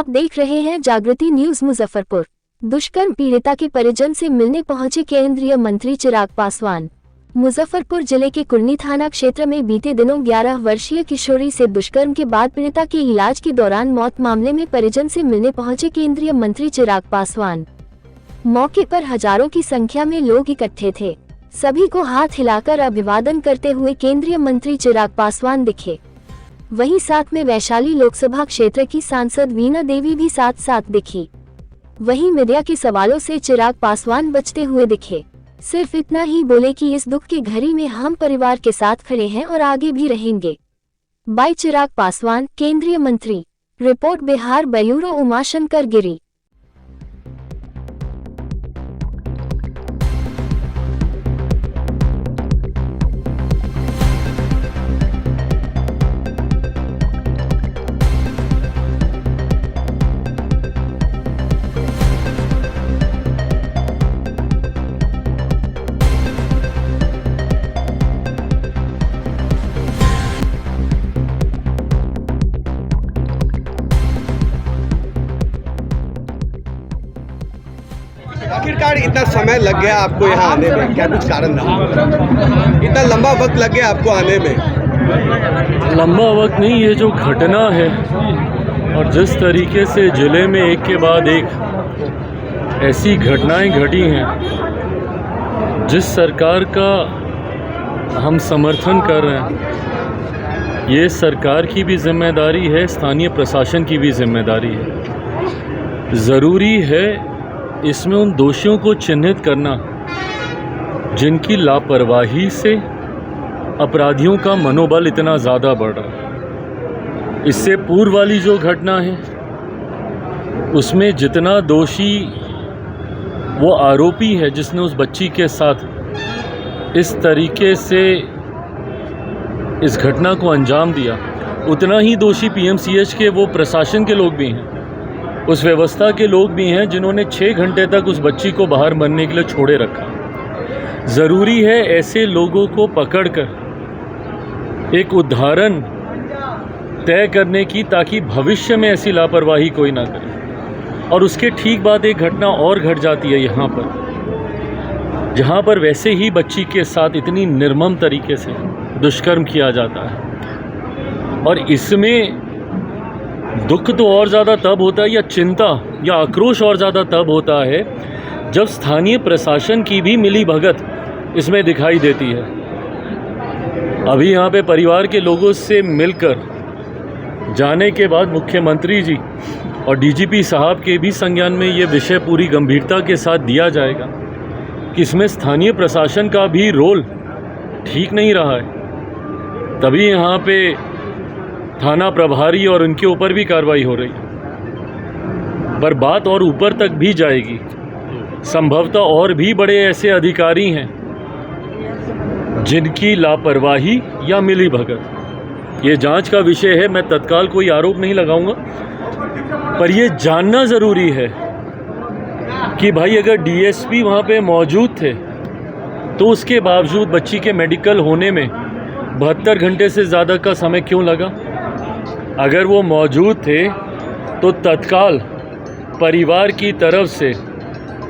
आप देख रहे हैं जागृति न्यूज मुजफ्फरपुर। दुष्कर्म पीड़िता के परिजन से मिलने पहुंचे केंद्रीय मंत्री चिराग पासवान। मुजफ्फरपुर जिले के कुर्नी थाना क्षेत्र में बीते दिनों 11 वर्षीय किशोरी से दुष्कर्म के बाद पीड़िता के इलाज के दौरान मौत मामले में परिजन से मिलने पहुंचे केंद्रीय मंत्री चिराग पासवान। मौके पर हजारों की संख्या में लोग इकट्ठे थे। सभी को हाथ हिलाकर अभिवादन करते हुए केंद्रीय मंत्री चिराग पासवान दिखे। वहीं साथ में वैशाली लोकसभा क्षेत्र की सांसद वीणा देवी भी साथ दिखी। वहीं मीडिया के सवालों से चिराग पासवान बचते हुए दिखे। सिर्फ इतना ही बोले कि इस दुख की घड़ी में हम परिवार के साथ खड़े हैं और आगे भी रहेंगे। बाय चिराग पासवान, केंद्रीय मंत्री। रिपोर्ट बिहार ब्यूरो उमाशंकर गिरी। आखिरकार इतना समय लग गया आपको यहाँ आने में, क्या कुछ कारण रहा? इतना लंबा वक्त लग गया आपको आने में? लंबा वक्त नहीं, ये जो घटना है और जिस तरीके से जिले में एक के बाद एक ऐसी घटनाएं घटी हैं, जिस सरकार का हम समर्थन कर रहे हैं, ये सरकार की भी जिम्मेदारी है, स्थानीय प्रशासन की भी जिम्मेदारी है। ज़रूरी है इसमें उन दोषियों को चिन्हित करना जिनकी लापरवाही से अपराधियों का मनोबल इतना ज़्यादा बढ़ रहा है। इससे पूर्व वाली जो घटना है उसमें जितना दोषी वो आरोपी है जिसने उस बच्ची के साथ इस तरीके से इस घटना को अंजाम दिया, उतना ही दोषी पीएमसीएच के वो प्रशासन के लोग भी हैं, उस व्यवस्था के लोग भी हैं जिन्होंने 6 घंटे तक उस बच्ची को बाहर मरने के लिए छोड़े रखा। ज़रूरी है ऐसे लोगों को पकड़कर एक उदाहरण तय करने की, ताकि भविष्य में ऐसी लापरवाही कोई ना करे। और उसके ठीक बाद एक घटना और घट जाती है यहाँ पर, जहाँ पर वैसे ही बच्ची के साथ इतनी निर्मम तरीके से दुष्कर्म किया जाता है। और इसमें दुख तो और ज़्यादा तब होता है, या चिंता या आक्रोश और ज़्यादा तब होता है, जब स्थानीय प्रशासन की भी मिलीभगत इसमें दिखाई देती है। अभी यहाँ पे परिवार के लोगों से मिलकर जाने के बाद मुख्यमंत्री जी और डीजीपी साहब के भी संज्ञान में ये विषय पूरी गंभीरता के साथ दिया जाएगा कि इसमें स्थानीय प्रशासन का भी रोल ठीक नहीं रहा है। तभी यहाँ पे थाना प्रभारी और उनके ऊपर भी कार्रवाई हो रही है। पर बात और ऊपर तक भी जाएगी। संभवतः और भी बड़े ऐसे अधिकारी हैं जिनकी लापरवाही या मिलीभगत, ये जांच का विषय है। मैं तत्काल कोई आरोप नहीं लगाऊंगा, पर ये जानना ज़रूरी है कि भाई अगर डीएसपी वहाँ पे मौजूद थे तो उसके बावजूद बच्ची के मेडिकल होने में 72 घंटे से ज़्यादा का समय क्यों लगा? अगर वो मौजूद थे तो तत्काल परिवार की तरफ से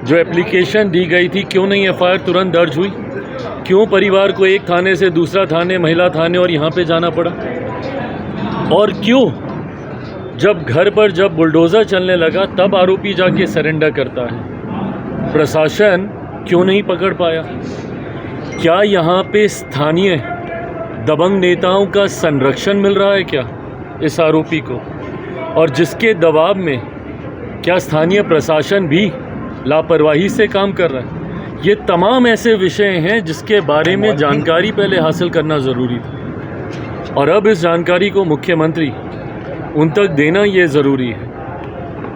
जो एप्लीकेशन दी गई थी, क्यों नहीं एफआईआर तुरंत दर्ज हुई? क्यों परिवार को एक थाने से दूसरा थाने, महिला थाने और यहाँ पे जाना पड़ा? और क्यों जब घर पर जब बुलडोज़र चलने लगा तब आरोपी जाके सरेंडर करता है? प्रशासन क्यों नहीं पकड़ पाया? क्या यहाँ पे स्थानीय दबंग नेताओं का संरक्षण मिल रहा है क्या इस आरोपी को? और जिसके दबाव में क्या स्थानीय प्रशासन भी लापरवाही से काम कर रहा है? ये तमाम ऐसे विषय हैं जिसके बारे में जानकारी पहले हासिल करना ज़रूरी था, और अब इस जानकारी को मुख्यमंत्री उन तक देना ये ज़रूरी है।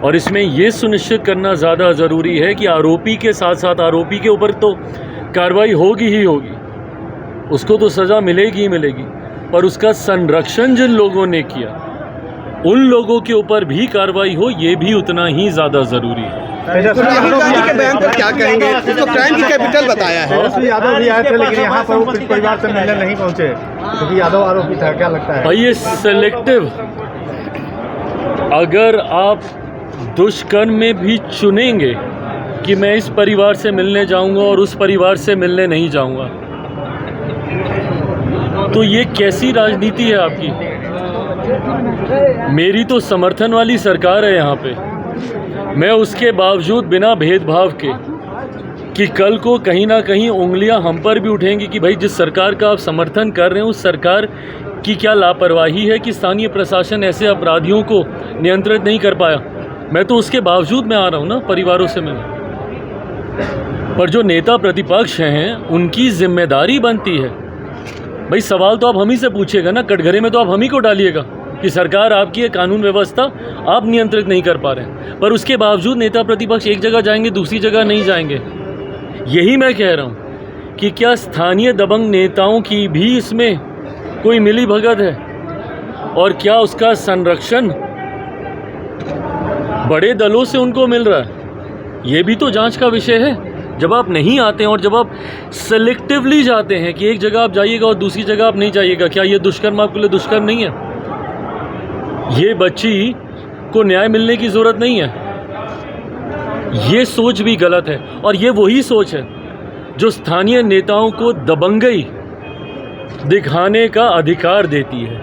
और इसमें ये सुनिश्चित करना ज़्यादा ज़रूरी है कि आरोपी के साथ साथ आरोपी के ऊपर तो कार्रवाई होगी ही होगी, उसको तो सज़ा मिलेगी ही मिलेगी, पर उसका संरक्षण जिन लोगों ने किया उन लोगों के ऊपर भी कार्रवाई हो, ये भी उतना ही ज़्यादा ज़रूरी है। राहुल गांधी के बयान पर क्या कहेंगे? उसको क्राइम की कैपिटल बताया है। यादव भी आए थे लेकिन यहाँ पर वो परिवार से मिलने नहीं पहुँचे, क्योंकि यादव आरोपी था। क्या लगता है भाई ये सेलेक्टिव, अगर आप दुष्कर्म में भी चुनेंगे कि मैं इस परिवार से मिलने जाऊंगा और उस परिवार से मिलने नहीं जाऊंगा, तो ये कैसी राजनीति है आपकी? मेरी तो समर्थन वाली सरकार है यहाँ पे। मैं उसके बावजूद बिना भेदभाव के कि कल को कहीं ना कहीं उंगलियां हम पर भी उठेंगी कि भाई जिस सरकार का आप समर्थन कर रहे हैं उस सरकार की क्या लापरवाही है कि स्थानीय प्रशासन ऐसे अपराधियों को नियंत्रित नहीं कर पाया। मैं तो उसके बावजूद मैं आ रहा हूँ ना परिवारों से मिलने। पर जो नेता प्रतिपक्ष हैं उनकी जिम्मेदारी बनती है, भाई सवाल तो आप हम ही से पूछिएगा ना, कटघरे में तो आप हम ही को डालिएगा कि सरकार आपकी है, कानून व्यवस्था आप नियंत्रित नहीं कर पा रहे हैं। पर उसके बावजूद नेता प्रतिपक्ष एक जगह जाएंगे दूसरी जगह नहीं जाएंगे। यही मैं कह रहा हूँ कि क्या स्थानीय दबंग नेताओं की भी इसमें कोई मिली भगत है और क्या उसका संरक्षण बड़े दलों से उनको मिल रहा है? ये भी तो जांच का विषय है। जब आप नहीं आते हैं और जब आप सेलेक्टिवली जाते हैं कि एक जगह आप जाइएगा और दूसरी जगह आप नहीं जाइएगा, क्या ये दुष्कर्म आपके लिए दुष्कर्म नहीं है? ये बच्ची को न्याय मिलने की ज़रूरत नहीं है। ये सोच भी गलत है और ये वही सोच है जो स्थानीय नेताओं को दबंगई दिखाने का अधिकार देती है।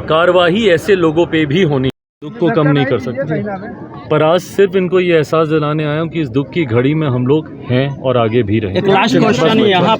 कार्रवाई ऐसे लोगों पे भी होनी, दुख को कम नहीं कर सकती। पर आज सिर्फ इनको ये एहसास दिलाने आया हूँ कि इस दुख की घड़ी में हम लोग हैं और आगे भी रहेंगे। एक लास्ट क्वेश्चन यहाँ